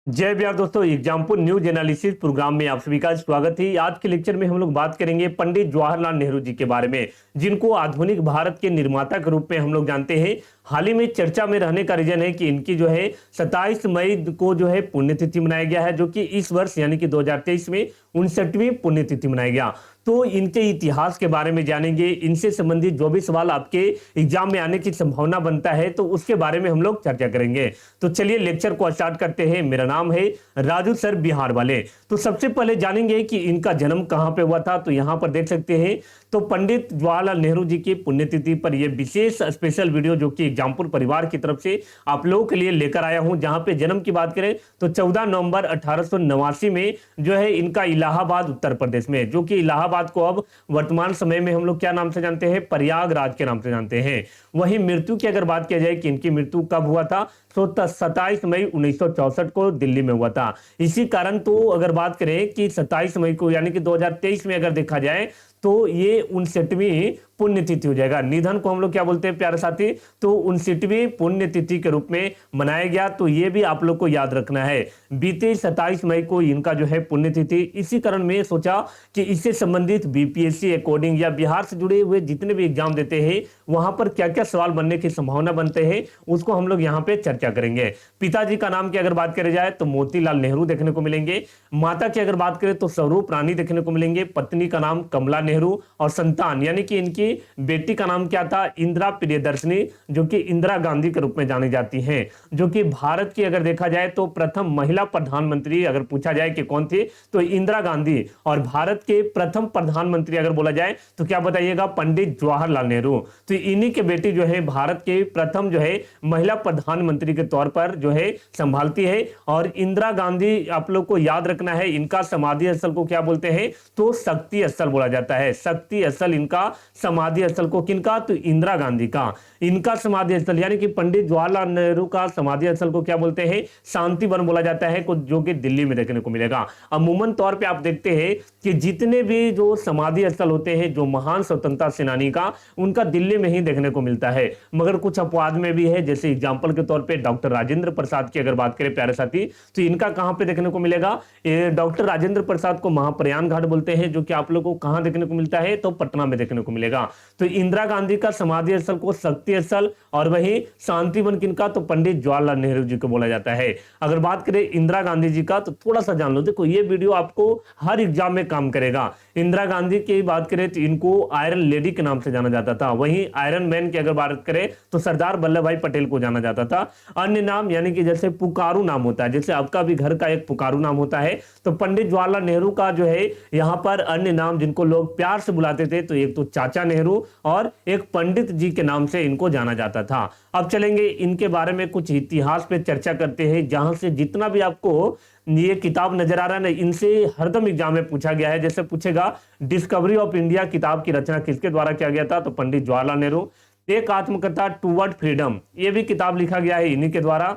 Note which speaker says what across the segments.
Speaker 1: जय बिहार दोस्तों, example news analysis programme में आप सभी का स्वागत है। आज के लेक्चर में हम लोग बात करेंगे पंडित जवाहरलाल नेहरू जी के बारे में, जिनको आधुनिक भारत के निर्माता के रूप में हम लोग जानते हैं। हाल ही में चर्चा में रहने का रीजन है कि इनकी जो है 27 मई को जो है पुण्यतिथि मनाया गया है, जो कि इस वर्ष यानी कि 2023 में 59वीं पुण्यतिथि मनाया गया। तो इनके इतिहास के बारे में जानेंगे, इनसे संबंधित जो भी सवाल आपके एग्जाम में आने की संभावना बनता है तो उसके बारे में हम लोग चर्चा करेंगे। तो चलिए लेक्चर को स्टार्ट करते हैं। मेरा नाम है राजू सर, बिहार वाले। तो सबसे पहले जानेंगे कि इनका जन्म कहां पे हुआ था। तो यहां पर देख सकते हैं, तो पंडित जवाहरलाल नेहरू जी की पुण्यतिथि पर यह विशेष स्पेशल वीडियो जो कि एग्जाम्पल परिवार की तरफ से आप लोगों के लिए लेकर आया हूं। जहां पे जन्म की बात करें तो 14 नवंबर 1889 में जो है इनका इलाहाबाद उत्तर प्रदेश में, जो कि इलाहाबाद को अब वर्तमान समय में हम लोग क्या नाम से जानते हैं, प्रयागराज के नाम से जानते हैं। वहीं मृत्यु की अगर बात किया जाए कि इनकी मृत्यु कब हुआ था, तो 27 मई 1964 को दिल्ली में हुआ था। इसी कारण तो अगर बात करें कि 27 मई को यानी कि 2023 में अगर देखा जाए तो ये 59वीं पुण्यतिथि हो जाएगा। निधन को हम लोग क्या बोलते हैं प्यारे साथी, तो 59वीं पुण्यतिथि के रूप में मनाया गया। तो ये भी आप लोग को याद रखना है। बीते 27 मई को इनका जो है पुण्यतिथि, इसी कारण में सोचा कि इससे संबंधित बीपीएससी अकॉर्डिंग या बिहार से जुड़े हुए जितने भी एग्जाम देते हैं वहां पर क्या क्या सवाल बनने की संभावना बनते हैं उसको हम लोग यहाँ पे चर्चा करेंगे। पिताजी का नाम की अगर बात करी जाए तो मोतीलाल नेहरू देखने को मिलेंगे। माता की अगर बात करें तो स्वरूप रानी देखने को मिलेंगे। पत्नी का नाम कमला नेहरू और संतान यानी कि इनकी बेटी का नाम क्या था, इंदिरा प्रियदर्शनी, जो कि इंदिरा गांधी के रूप में जानी जाती हैं। जो कि भारत की अगर देखा जाए तो प्रथम महिला प्रधानमंत्री अगर पूछा जाए कि कौन थी तो इंदिरा गांधी। और भारत के प्रथम प्रधानमंत्री अगर बोला जाए तो क्या बताइएगा, पंडित जवाहरलाल नेहरू। तो इन्हीं के बेटी जो है भारत के प्रथम जो है महिला प्रधानमंत्री के तौर पर जो है संभालती है। और इंदिरा गांधी आप लोग को याद रखना है, इनका समाधि स्थल को क्या बोलते हैं, तो शक्ति स्थल बोला जाता है। शक्ति स्थल इनका समाधि स्थल को किनका, तो इंदिरा गांधी का। इनका समाधि स्थल यानी कि पंडित जवाहरलाल नेहरू का समाधि स्थल को क्या बोलते हैं, शांति वन बोला जाता है, जो कि दिल्ली में देखने को मिलेगा। अमूमन तौर पे आप देखते हैं कि जितने भी जो समाधि स्थल होते हैं जो महान स्वतंत्रता सेनानी का, उनका दिल्ली में ही देखने को मिलता है। मगर कुछ अपवाद में भी है, जैसे एग्जाम्पल के तौर पे डॉक्टर राजेंद्र प्रसाद की अगर बात करें प्यारे साथी, तो इनका कहां पे देखने को मिलेगा, डॉक्टर राजेंद्र प्रसाद को महाप्रयाण घाट बोलते हैं, जो कि आप लोगों को कहां देखने को मिलता है, तो पटना में देखने को मिलेगा। तो इंदिरा गांधी का समाधि स्थल को शक्ति स्थल और वही शांतिवन किनका, तो पंडित जवाहरलाल नेहरू जी को बोला जाता है। अगर बात करें इंदिरा गांधी जी का तो थोड़ा सा जान लो, देखो ये वीडियो आपको हर एग्जाम में काम करेगा। इंदिरा गांधी की बात करें तो इनको आयरन लेडी के नाम से जाना जाता था। वहीं आयरन मैन की अगर बात करें तो सरदार वल्लभ भाई पटेल को जाना जाता था। अन्य नाम यानी कि जैसे पुकारू नाम होता है, जैसे आपका भी घर का एक पुकारू नाम होता है, तो पंडित जवाहरलाल नेहरू का जो है यहाँ पर अन्य नाम जिनको लोग प्यार से बुलाते थे, तो एक तो चाचा नेहरू और एक पंडित जी के नाम से इनको जाना जाता था। अब चलेंगे इनके बारे में कुछ इतिहास पे चर्चा करते हैं, जहां से जितना भी आपको ये किताब नजर आ रहा है ना, इनसे हरदम एग्जाम में पूछा गया है। जैसे पूछेगा डिस्कवरी ऑफ इंडिया किताब की रचना किसके द्वारा किया गया था, तो पंडित जवाहरलाल नेहरू। एक आत्मकथा टूवर्ड फ्रीडम, ये भी किताब लिखा गया है इन्हीं के द्वारा।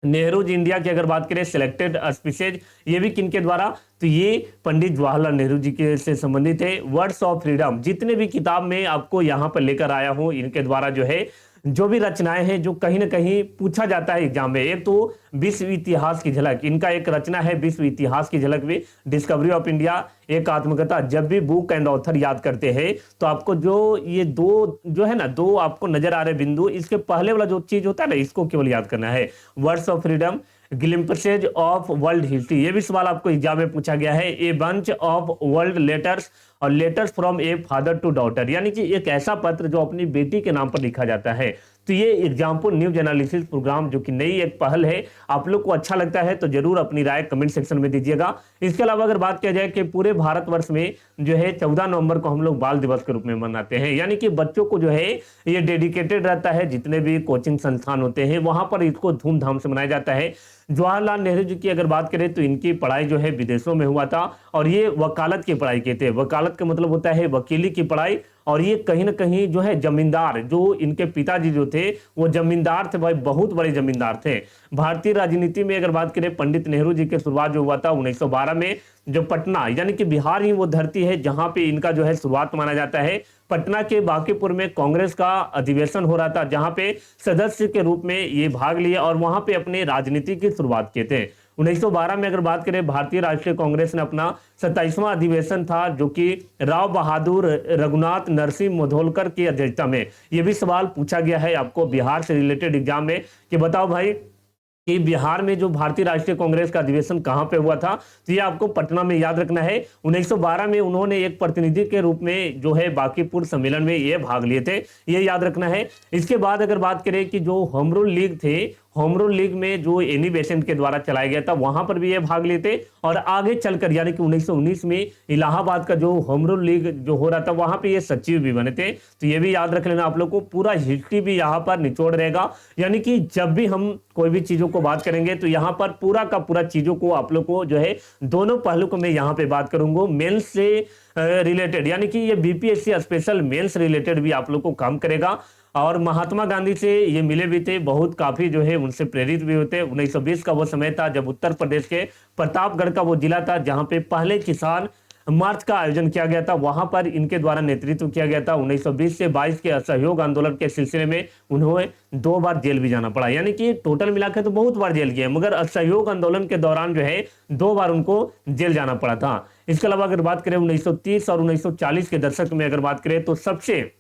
Speaker 1: नेहरू इंडिया की अगर बात करें सिलेक्टेड स्पीसीज, ये भी किनके द्वारा, तो ये पंडित जवाहरलाल नेहरू जी के से संबंधित है। वर्ड्स ऑफ फ्रीडम, जितने भी किताब में आपको यहां पर लेकर आया हूं इनके द्वारा जो है जो भी रचनाएं हैं जो कहीं ना कहीं पूछा जाता है एग्जाम में। एक तो विश्व इतिहास की झलक, इनका एक रचना है विश्व इतिहास की झलक भी, डिस्कवरी ऑफ इंडिया। एक आत्मकथा, जब भी बुक एंड ऑथर याद करते हैं तो आपको जो ये दो जो है ना, दो आपको नजर आ रहे बिंदु, इसके पहले वाला जो चीज होता है ना, इसको केवल याद करना है। Words of freedom, glimpses of world history, ये भी सवाल आपको एग्जाम में पूछा गया है। A bunch of world letters और letters from a father to daughter, यानी कि एक ऐसा पत्र जो अपनी बेटी के नाम पर लिखा जाता है। तो ये एग्जाम्पल न्यूज एनालिसिस प्रोग्राम जो कि नई एक पहल है, आप लोग को अच्छा लगता है तो जरूर अपनी राय कमेंट सेक्शन में दीजिएगा। इसके अलावा अगर बात किया जाए कि पूरे भारतवर्ष में जो है 14 नवंबर को हम लोग बाल दिवस के रूप में मनाते हैं, यानी कि बच्चों को जो है ये डेडिकेटेड रहता है, जितने भी कोचिंग संस्थान होते हैं वहां पर इसको धूमधाम से मनाया जाता है। जवाहरलाल नेहरू जी की अगर बात करें तो इनकी पढ़ाई जो है विदेशों में हुआ था और ये वकालत की पढ़ाई किए थे। वकालत का मतलब होता है वकीली की पढ़ाई। और ये कहीं ना कहीं जो है जमींदार, जो इनके पिताजी जो थे वो जमींदार थे भाई, बहुत बड़े जमींदार थे। भारतीय राजनीति में अगर बात करें पंडित नेहरू जी की शुरुआत जो हुआ था 1912 में, जो पटना यानी कि बिहार ही वो धरती है जहां पे इनका जो है शुरुआत माना जाता है। पटना के बांकीपुर में कांग्रेस का अधिवेशन हो रहा था, जहां पे सदस्य के रूप में ये भाग लिए और वहां पे अपने राजनीति की शुरुआत किए थे। 1912 में अगर बात करें, भारतीय राष्ट्रीय कांग्रेस ने अपना 27वां अधिवेशन था, जो कि राव बहादुर रघुनाथ नरसिंह मोधोलकर की अध्यक्षता में। यह भी सवाल पूछा गया है आपको बिहार से रिलेटेड एग्जाम में कि बताओ भाई कि बिहार में जो भारतीय राष्ट्रीय कांग्रेस का अधिवेशन कहां पे हुआ था, तो ये आपको पटना में याद रखना है। 1912 में उन्होंने एक प्रतिनिधि के रूप में जो है बांकीपुर सम्मेलन में ये भाग लिए थे, ये याद रखना है। इसके बाद अगर बात करें कि जो होम रूल लीग थे, होम रूल लीग में जो एनी बेसेंट के द्वारा चलाया गया था, वहां पर भी ये भाग लिए थे। और आगे चलकर यानी कि 1919 में इलाहाबाद का जो होम रूल लीग जो हो रहा था, वहां पे ये सचिव भी बने थे। तो ये भी याद रख लेना आप लोग को, पूरा हिस्ट्री भी यहाँ पर निचोड़ रहेगा। यानी कि जब भी हम कोई भी चीजों को बात करेंगे तो यहाँ पर पूरा का पूरा चीजों को आप लोग को जो है दोनों पहलू को मैं यहाँ पे बात करूंगा, मेंस से रिलेटेड, यानी कि ये बीपीएससी स्पेशल मेंस रिलेटेड भी आप लोग को काम करेगा। और महात्मा गांधी से ये मिले भी थे, बहुत काफी जो है उनसे प्रेरित भी होते। 1920 का वो समय था जब उत्तर प्रदेश के प्रतापगढ़ का वो जिला था जहां पे पहले किसान मार्च का आयोजन किया गया था, वहां पर इनके द्वारा नेतृत्व किया गया था। 1920 से 22 के असहयोग आंदोलन के सिलसिले में उन्हें 2 बार जेल भी जाना पड़ा, यानी कि टोटल मिलाकर तो बहुत बार जेल किए, मगर असहयोग आंदोलन के दौरान जो है 2 बार उनको जेल जाना पड़ा था। इसके अलावा अगर बात करें 1930 और 1940 के दशक में अगर बात करें तो सबसे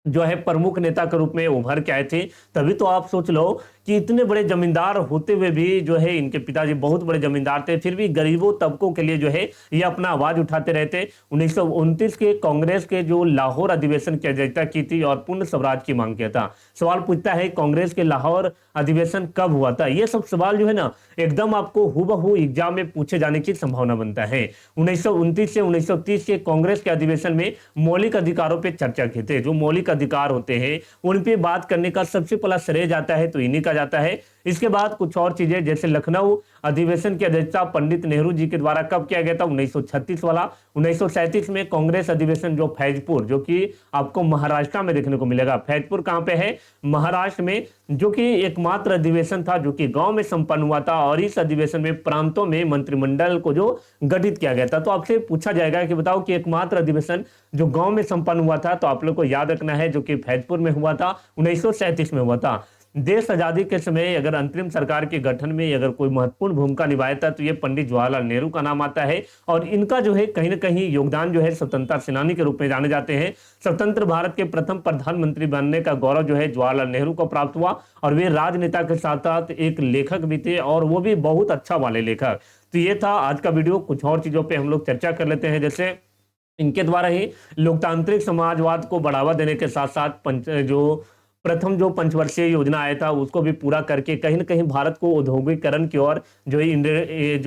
Speaker 1: जो है प्रमुख नेता के रूप में उभर के आए थे। तभी तो आप सोच लो कि इतने बड़े जमींदार होते हुए भी जो है इनके पिताजी बहुत बड़े जमींदार थे, फिर भी गरीबों तबकों के लिए जो है ये अपना आवाज उठाते रहते। 1929 के कांग्रेस के जो लाहौर अधिवेशन की अध्यक्षता की थी और पूर्ण स्वराज की मांग किया था। सवाल पूछता है कांग्रेस के लाहौर अधिवेशन कब हुआ था, ये सब सवाल जो है ना एकदम आपको हूबहू एग्जाम में पूछे जाने की संभावना बनता है। 1929 से 1930 के कांग्रेस के अधिवेशन में मौलिक अधिकारों पर चर्चा की थी। जो मौलिक अधिकार होते हैं उन पे बात करने का सबसे पहला श्रेय जाता है तो इन्हीं का जाता है। इसके बाद कुछ और चीजें जैसे लखनऊ अधिवेशन की अध्यक्षता पंडित नेहरू जी के द्वारा कब किया गया था, 1936 वाला। 1937 में कांग्रेस अधिवेशन जो फैजपुर, जो कि आपको महाराष्ट्र में देखने को मिलेगा। फैजपुर कहां पे है, महाराष्ट्र में, जो कि एकमात्र अधिवेशन था जो कि गांव में संपन्न हुआ था। और इस अधिवेशन में प्रांतों में मंत्रिमंडल को जो गठित किया गया था। तो आपसे पूछा जाएगा कि बताओ कि एकमात्र अधिवेशन जो गांव में संपन्न हुआ था, तो आप लोग को याद रखना है जो कि फैजपुर में हुआ था, 1937 में हुआ था। देश आजादी के समय अगर अंतरिम सरकार के गठन में अगर कोई महत्वपूर्ण भूमिका निभाया था तो ये पंडित जवाहरलाल नेहरू का नाम आता है। और इनका जो है कहीं ना कहीं योगदान जो है स्वतंत्रता सेनानी के रूप में जाने जाते हैं। स्वतंत्र भारत के प्रथम प्रधानमंत्री बनने का गौरव जो है जवाहरलाल नेहरू को प्राप्त हुआ। और वे राजनेता के साथ साथ एक लेखक भी थे, और वो भी बहुत अच्छा वाले लेखक। तो ये था आज का वीडियो। कुछ और चीजों पर हम लोग चर्चा कर लेते हैं, जैसे इनके द्वारा ही लोकतांत्रिक समाजवाद को बढ़ावा देने के साथ साथ जो प्रथम जो पंचवर्षीय योजना आया था उसको भी पूरा करके कहीं ना कहीं भारत को औद्योगिकरण की ओर जो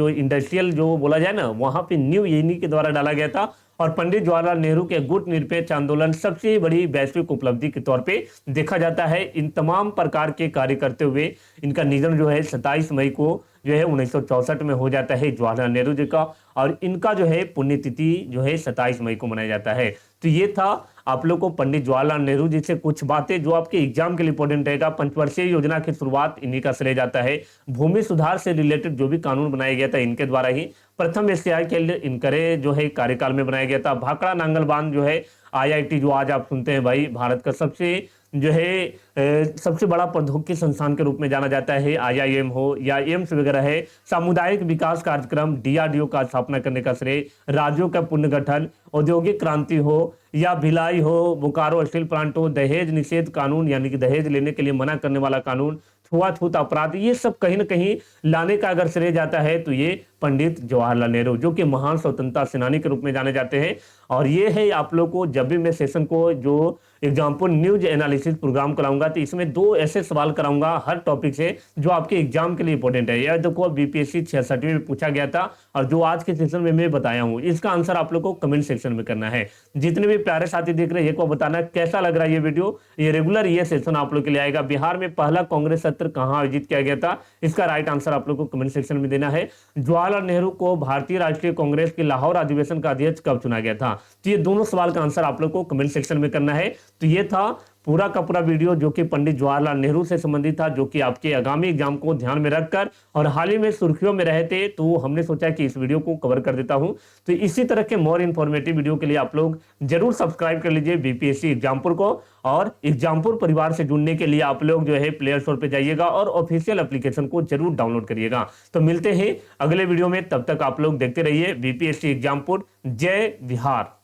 Speaker 1: इंडस्ट्रियल जो बोला जाए ना, वहां पे न्यू इन्हीं के द्वारा डाला गया था। और पंडित जवाहरलाल नेहरू के गुटनिरपेक्ष आंदोलन सबसे बड़ी वैश्विक उपलब्धि के तौर पे देखा जाता है। इन तमाम प्रकार के कार्य करते हुए इनका निधन जो है 27 मई को जो है 1964 में हो जाता है जवाहरलाल नेहरू जी का। और इनका जो है पुण्यतिथि जो है 27 मई को मनाया जाता है। तो ये था आप लोग को पंडित जवाहरलाल नेहरू जी से कुछ बातें जो आपके एग्जाम के लिए इंपॉर्टेंट रहेगा। पंचवर्षीय योजना की शुरुआत इन्हीं का श्रेय जाता है। भूमि सुधार से रिलेटेड जो भी कानून बनाया गया था इनके द्वारा ही। प्रथम एशियाई के लिए इनकरे जो है कार्यकाल में बनाया गया था। भाखड़ा नांगल बांध जो है IIT जो आज आप सुनते हैं भाई, भारत का सबसे जो है सबसे बड़ा प्रौद्योगिकी संस्थान के रूप में जाना जाता है। IIM हो या एम्स वगैरह है। सामुदायिक विकास कार्यक्रम DRDO का स्थापना करने का श्रेय, राज्यों का पुनर्गठन, औद्योगिक क्रांति हो या भिलाई हो, बोकारो स्टील प्लांट हो, दहेज निषेध कानून यानी कि दहेज लेने के लिए मना करने वाला कानून, छुआछूत अपराध, ये सब कहीं ना कहीं लाने का अगर श्रेय जाता है तो ये पंडित जवाहरलाल नेहरू, जो कि महान स्वतंत्रता सेनानी के रूप में जाने जाते हैं। और ये है आप लोग को जब भी मैं सेशन को जो एग्जाम्पल न्यूज एनालिसिस प्रोग्राम कराऊंगा तो इसमें 2 ऐसे सवाल कराऊंगा हर टॉपिक से जो आपके एग्जाम के लिए इंपॉर्टेंट है। यह देखो BPSC 66 में पूछा गया था और जो आज के सेशन में मैं बताया हूं, इसका आंसर आप लोग को कमेंट सेक्शन में करना है। जितने भी प्यारे साथी देख रहे हैं एक बार बताना कैसा लग रहा है ये वीडियो। ये रेगुलर ये सेशन आप लोग के लिए आएगा। बिहार में पहला कांग्रेस सत्र कहां आयोजित किया गया था, इसका राइट आंसर आप लोग को कमेंट सेक्शन में देना है। जवाहरलाल नेहरू को भारतीय राष्ट्रीय कांग्रेस के लाहौर अधिवेशन का अध्यक्ष कब चुना गया था, तो ये दोनों सवाल का आंसर आप लोग को कमेंट सेक्शन में करना है। तो ये था पूरा का पूरा वीडियो जो कि पंडित जवाहरलाल नेहरू से संबंधित था, जो कि आपके आगामी एग्जाम को ध्यान में रखकर और हाल ही में सुर्खियों में रहे थे, तो हमने सोचा कि इस वीडियो को कवर कर देता हूं। तो इसी तरह के मोर इन्फॉर्मेटिव वीडियो के लिए आप लोग जरूर सब्सक्राइब कर लीजिए बीपीएससी एग्जामपुर को, और एग्जामपुर परिवार से जुड़ने के लिए आप लोग जो है प्ले स्टोर पे जाइएगा और ऑफिशियल एप्लीकेशन को जरूर डाउनलोड करिएगा। तो मिलते हैं अगले वीडियो में, तब तक आप लोग देखते रहिए बीपीएससी एग्जामपुर। जय बिहार।